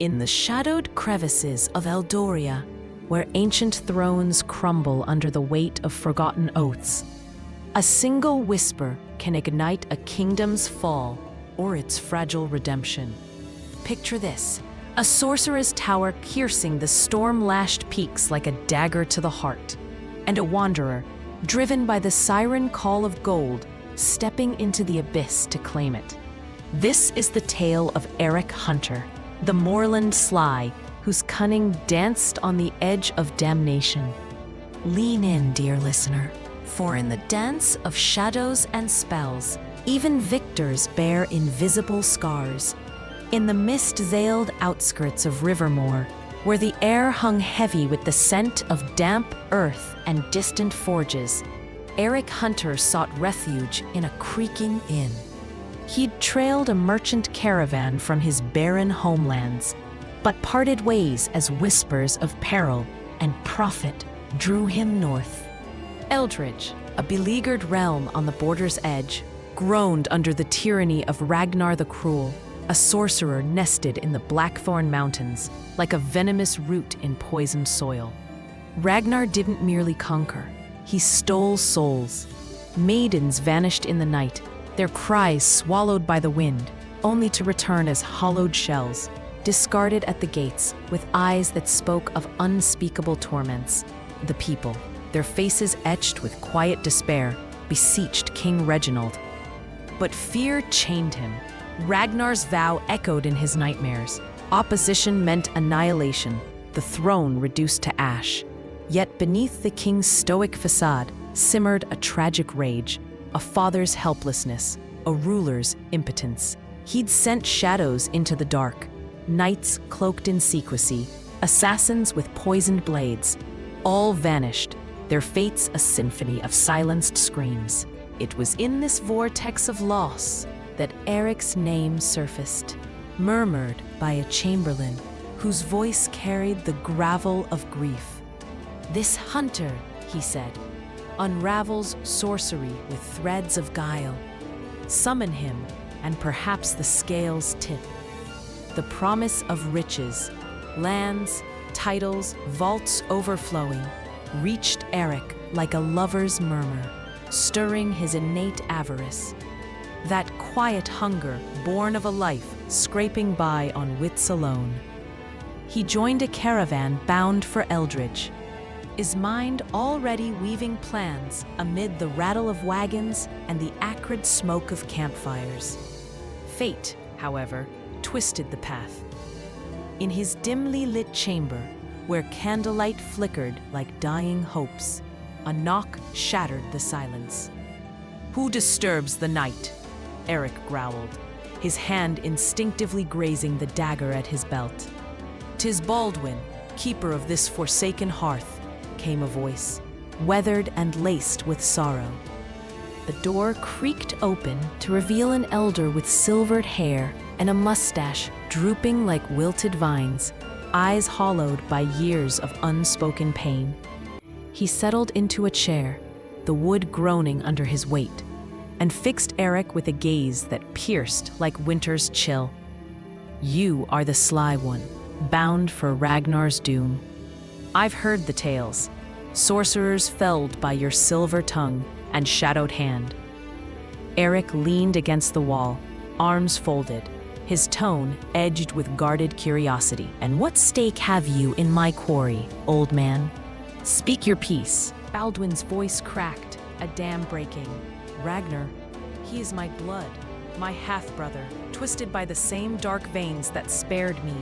In the shadowed crevices of Eldoria, where ancient thrones crumble under the weight of forgotten oaths, a single whisper can ignite a kingdom's fall or its fragile redemption. Picture this: a sorcerer's tower piercing the storm-lashed peaks like a dagger to the heart, and a wanderer, driven by the siren call of gold, stepping into the abyss to claim it. This is the tale of Eric Hunter, the moorland sly, whose cunning danced on the edge of damnation. Lean in, dear listener, for in the dance of shadows and spells, even victors bear invisible scars. In the mist-veiled outskirts of Rivermore, where the air hung heavy with the scent of damp earth and distant forges, Eric Hunter sought refuge in a creaking inn. He'd trailed a merchant caravan from his barren homelands, but parted ways as whispers of peril and profit drew him north. Eldridge, a beleaguered realm on the border's edge, groaned under the tyranny of Ragnar the Cruel, a sorcerer nested in the Blackthorn Mountains, like a venomous root in poisoned soil. Ragnar didn't merely conquer, he stole souls. Maidens vanished in the night, their cries swallowed by the wind, only to return as hollowed shells, discarded at the gates, with eyes that spoke of unspeakable torments. The people, their faces etched with quiet despair, beseeched King Reginald. But fear chained him. Ragnar's vow echoed in his nightmares. Opposition meant annihilation, the throne reduced to ash. Yet beneath the king's stoic facade simmered a tragic rage, a father's helplessness, a ruler's impotence. He'd sent shadows into the dark, knights cloaked in secrecy, assassins with poisoned blades. All vanished, their fates a symphony of silenced screams. It was in this vortex of loss that Eric's name surfaced, murmured by a chamberlain whose voice carried the gravel of grief. "This hunter," he said, "unravels sorcery with threads of guile. Summon him, and perhaps the scales tip." The promise of riches, lands, titles, vaults overflowing, reached Eric like a lover's murmur, stirring his innate avarice. That quiet hunger born of a life scraping by on wits alone. He joined a caravan bound for Eldridge, his mind already weaving plans amid the rattle of wagons and the acrid smoke of campfires. Fate, however, twisted the path. In his dimly lit chamber, where candlelight flickered like dying hopes, a knock shattered the silence. "Who disturbs the night?" Eric growled, his hand instinctively grazing the dagger at his belt. "'Tis Baldwin, keeper of this forsaken hearth," came a voice, weathered and laced with sorrow. The door creaked open to reveal an elder with silvered hair and a mustache drooping like wilted vines, eyes hollowed by years of unspoken pain. He settled into a chair, the wood groaning under his weight, and fixed Eric with a gaze that pierced like winter's chill. "You are the sly one, bound for Ragnar's doom. I've heard the tales, sorcerers felled by your silver tongue and shadowed hand." Eric leaned against the wall, arms folded, his tone edged with guarded curiosity. "And what stake have you in my quarry, old man? Speak your piece." Baldwin's voice cracked, a dam breaking. "Ragnar, he is my blood, my half-brother, twisted by the same dark veins that spared me.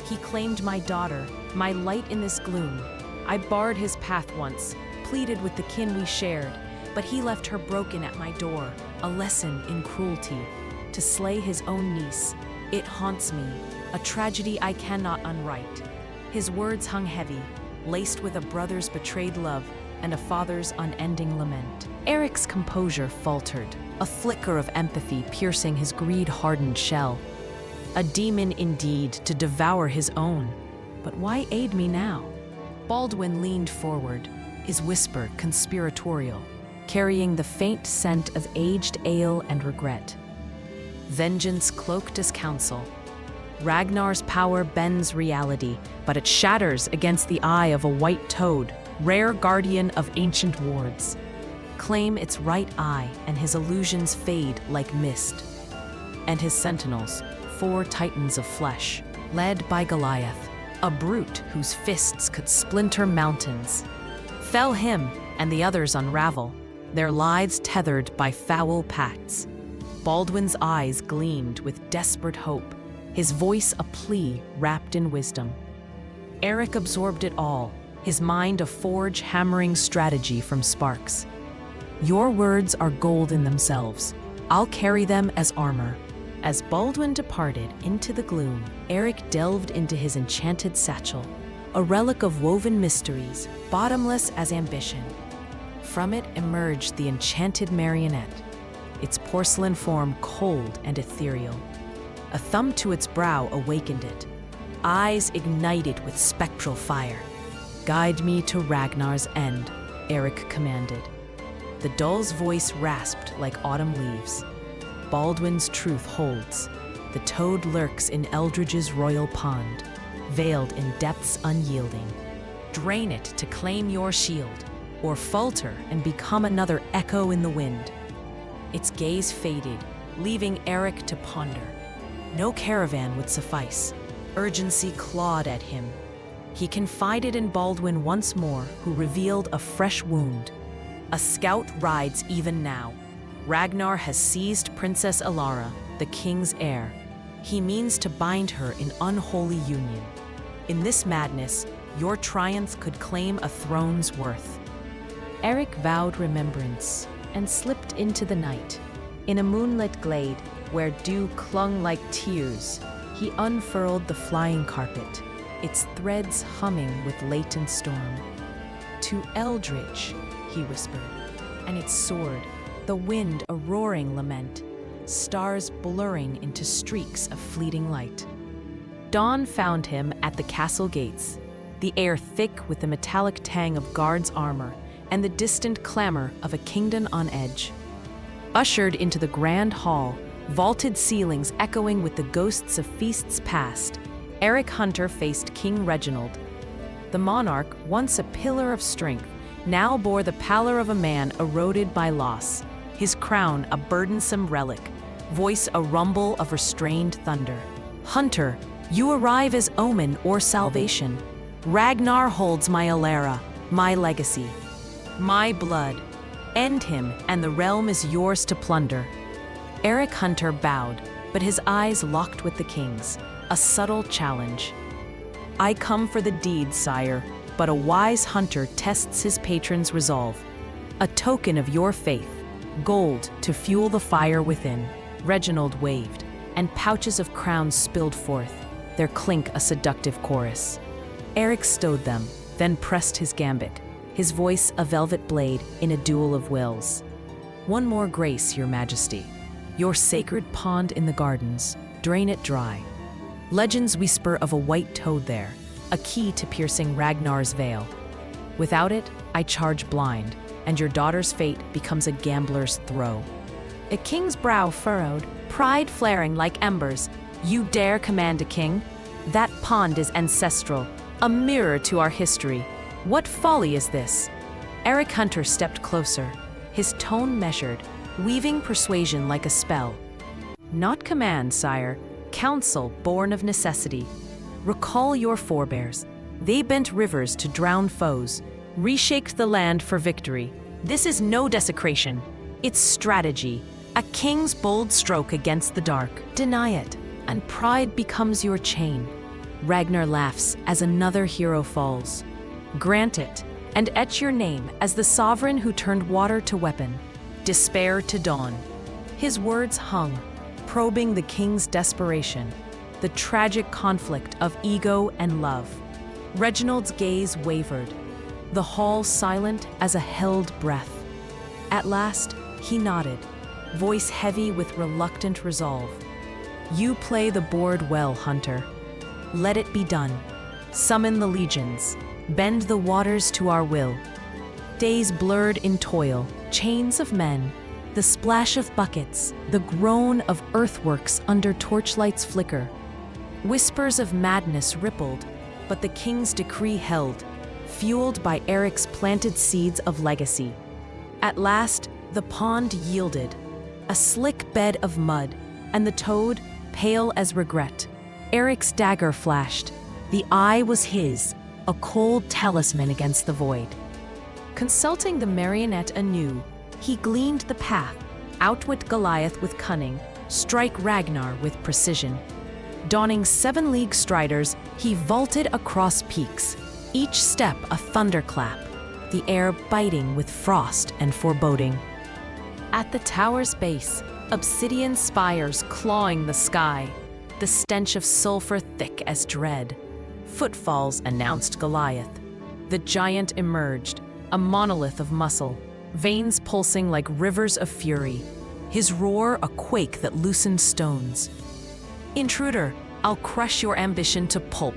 He claimed my daughter, my light in this gloom. I barred his path once, pleaded with the kin we shared, but he left her broken at my door, a lesson in cruelty. To slay his own niece, it haunts me, a tragedy I cannot unwrite." His words hung heavy, laced with a brother's betrayed love and a father's unending lament. Eric's composure faltered, a flicker of empathy piercing his greed-hardened shell. A demon indeed to devour his own. But why aid me now? Baldwin leaned forward, his whisper conspiratorial, carrying the faint scent of aged ale and regret. Vengeance cloaked as counsel. Ragnar's power bends reality, but it shatters against the eye of a white toad, rare guardian of ancient wards. Claim its right eye, and his illusions fade like mist. And his sentinels, 4 titans of flesh, led by Goliath, a brute whose fists could splinter mountains. Fell him, and the others unravel, their lives tethered by foul pacts. Baldwin's eyes gleamed with desperate hope, his voice a plea wrapped in wisdom. Eric absorbed it all, his mind a forge hammering strategy from sparks. Your words are gold in themselves. I'll carry them as armor. As Baldwin departed into the gloom, Eric delved into his enchanted satchel, a relic of woven mysteries, bottomless as ambition. From it emerged the enchanted marionette, its porcelain form cold and ethereal. A thumb to its brow awakened it, eyes ignited with spectral fire. "Guide me to Ragnar's end," Eric commanded. The doll's voice rasped like autumn leaves. Baldwin's truth holds. The toad lurks in Eldridge's royal pond, veiled in depths unyielding. Drain it to claim your shield, or falter and become another echo in the wind. Its gaze faded, leaving Eric to ponder. No caravan would suffice. Urgency clawed at him. He confided in Baldwin once more, who revealed a fresh wound. A scout rides even now. Ragnar has seized Princess Alara, the king's heir. He means to bind her in unholy union. In this madness, your triumph could claim a throne's worth. Eric vowed remembrance and slipped into the night. In a moonlit glade, where dew clung like tears, he unfurled the flying carpet, its threads humming with latent storm. "To Eldridge," he whispered, and its sword, the wind a roaring lament, stars blurring into streaks of fleeting light. Dawn found him at the castle gates, the air thick with the metallic tang of guards' armor and the distant clamor of a kingdom on edge. Ushered into the grand hall, vaulted ceilings echoing with the ghosts of feasts past, Eric Hunter faced King Reginald. The monarch, once a pillar of strength, now bore the pallor of a man eroded by loss, his crown a burdensome relic, voice a rumble of restrained thunder. "Hunter, you arrive as omen or salvation. Ragnar holds my Alara, my legacy, my blood. End him, and the realm is yours to plunder." Eric Hunter bowed, but his eyes locked with the king's, a subtle challenge. "I come for the deed, sire, but a wise hunter tests his patron's resolve. A token of your faith, gold to fuel the fire within." Reginald waved, and pouches of crowns spilled forth, their clink a seductive chorus. Eric stowed them, then pressed his gambit, his voice a velvet blade in a duel of wills. "One more grace, your majesty. Your sacred pond in the gardens, drain it dry. Legends whisper of a white toad there, a key to piercing Ragnar's veil. Without it, I charge blind, and your daughter's fate becomes a gambler's throw." A king's brow furrowed, pride flaring like embers. "You dare command a king? That pond is ancestral, a mirror to our history. What folly is this?" Eric Hunter stepped closer, his tone measured, weaving persuasion like a spell. "Not command, sire, counsel born of necessity. Recall your forebears. They bent rivers to drown foes, reshaped the land for victory. This is no desecration. It's strategy, a king's bold stroke against the dark. Deny it, and pride becomes your chain." Ragnar laughs as another hero falls. "Grant it, and etch your name as the sovereign who turned water to weapon, despair to dawn." His words hung, probing the king's desperation, the tragic conflict of ego and love. Reginald's gaze wavered, the hall silent as a held breath. At last, he nodded, voice heavy with reluctant resolve. "You play the board well, Hunter. Let it be done. Summon the legions, bend the waters to our will." Days blurred in toil, chains of men, the splash of buckets, the groan of earthworks under torchlights flicker. Whispers of madness rippled, but the king's decree held, fueled by Eric's planted seeds of legacy. At last, the pond yielded, a slick bed of mud, and the toad, pale as regret. Eric's dagger flashed. The eye was his, a cold talisman against the void. Consulting the marionette anew, he gleaned the path, outwit Goliath with cunning, strike Ragnar with precision. Donning 7-league striders, he vaulted across peaks, each step a thunderclap, the air biting with frost and foreboding. At the tower's base, obsidian spires clawing the sky, the stench of sulfur thick as dread. Footfalls announced Goliath. The giant emerged, a monolith of muscle, veins pulsing like rivers of fury, his roar a quake that loosened stones. "Intruder, I'll crush your ambition to pulp."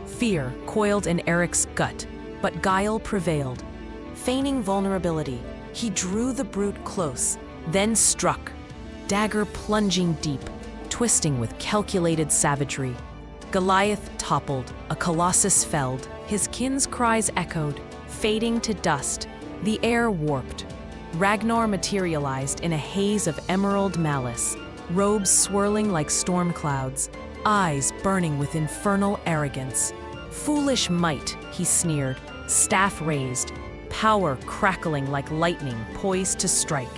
Fear coiled in Eric's gut, but guile prevailed. Feigning vulnerability, he drew the brute close, then struck, dagger plunging deep, twisting with calculated savagery. Goliath toppled, a colossus felled, his kin's cries echoed, fading to dust. The air warped. Ragnar materialized in a haze of emerald malice, robes swirling like storm clouds, eyes burning with infernal arrogance. "Foolish might," he sneered, staff raised, power crackling like lightning poised to strike.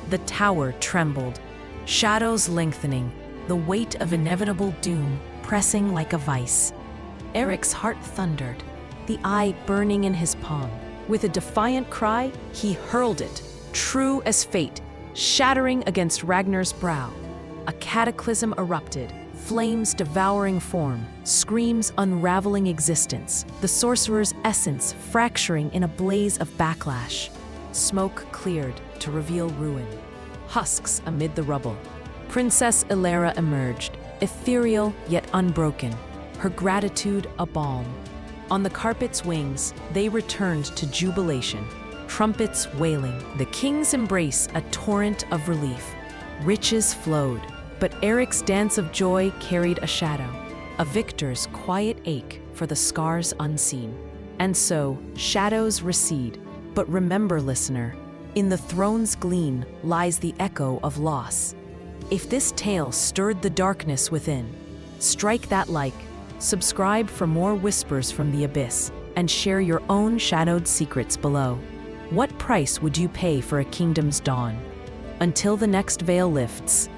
The tower trembled, shadows lengthening, the weight of inevitable doom pressing like a vice. Eric's heart thundered, the eye burning in his palm. With a defiant cry, he hurled it, true as fate, shattering against Ragnar's brow. A cataclysm erupted, flames devouring form, screams unraveling existence, the sorcerer's essence fracturing in a blaze of backlash. Smoke cleared to reveal ruin. Husks amid the rubble. Princess Eldoria emerged, ethereal yet unbroken, her gratitude a balm. On the carpet's wings, they returned to jubilation, trumpets wailing, the king's embrace a torrent of relief. Riches flowed, but Eric's dance of joy carried a shadow, a victor's quiet ache for the scars unseen. And so, shadows recede, but remember, listener, in the throne's gleam lies the echo of loss. If this tale stirred the darkness within, strike that like, subscribe for more whispers from the abyss, and share your own shadowed secrets below. What price would you pay for a kingdom's dawn? Until the next veil lifts,